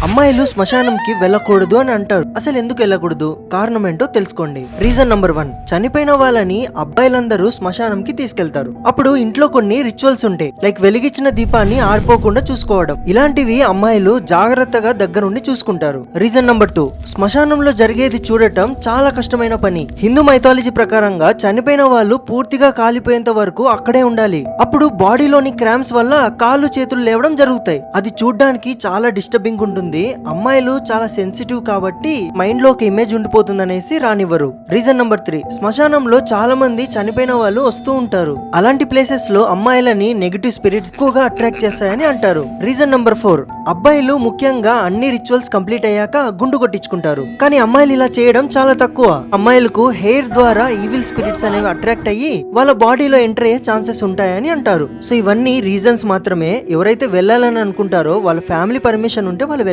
అమ్మాయిలు శ్మశానంకి వెళ్ళకూడదు అని అంటారు. అసలు ఎందుకు వెళ్ళకూడదు, కారణం ఏంటో తెలుసుకోండి. రీజన్ నంబర్ 1, చనిపోయిన వాళ్ళని అబ్బాయిలందరూ శ్మశానంకి తీసుకెళ్తారు. అప్పుడు ఇంట్లో కొన్ని రిచువల్స్ ఉంటాయి, లైక్ వెలిగించిన దీపాన్ని ఆరిపోకుండా చూసుకోవడం. ఇలాంటివి అమ్మాయిలు జాగ్రత్తగా దగ్గరుండి చూసుకుంటారు. రీజన్ నంబర్ 2, శ్మశానంలో జరిగేది చూడటం చాలా కష్టమైన పని. హిందూ మైథాలజీ ప్రకారంగా చనిపోయిన వాళ్ళు పూర్తిగా కాలిపోయేంత వరకు అక్కడే ఉండాలి. అప్పుడు బాడీలోని క్రాంప్స్ వల్ల కాళ్ళు చేతులు లేవడం జరుగుతాయి. అది చూడ్డానికి చాలా డిస్టర్బింగ్ ఉంటుంది. అమ్మాయిలు చాలా సెన్సిటివ్ కాబట్టి మైండ్ లో ఒక ఇమేజ్ ఉండిపోతుంది అనేసి రానివ్వరు. రీజన్ నంబర్ 3, శ్మశానంలో చాలా మంది చనిపోయిన వాళ్ళు వస్తూ ఉంటారు. అలాంటి ప్లేసెస్ లో అమ్మాయిలని నెగటివ్ స్పిరిట్స్ ఎక్కువగా అట్రాక్ట్ చేస్తాయని అంటారు. రీజన్ నంబర్ 4, అబ్బాయిలు ముఖ్యంగా అన్ని రిచువల్స్ కంప్లీట్ అయ్యాక గుండు కొట్టించుకుంటారు. కానీ అమ్మాయిలు ఇలా చేయడం చాలా తక్కువ. అమ్మాయిలకు హెయిర్ ద్వారా ఈవిల్ స్పిరిట్స్ అనేవి అట్రాక్ట్ అయ్యి వాళ్ళ బాడీలో ఎంటర్ అయ్యే ఛాన్సెస్ ఉంటాయని అంటారు. సో ఇవన్నీ రీజన్స్ మాత్రమే. ఎవరైతే వెళ్ళాలని అనుకుంటారో వాళ్ళ ఫ్యామిలీ పర్మిషన్ ఉంటే వాళ్ళు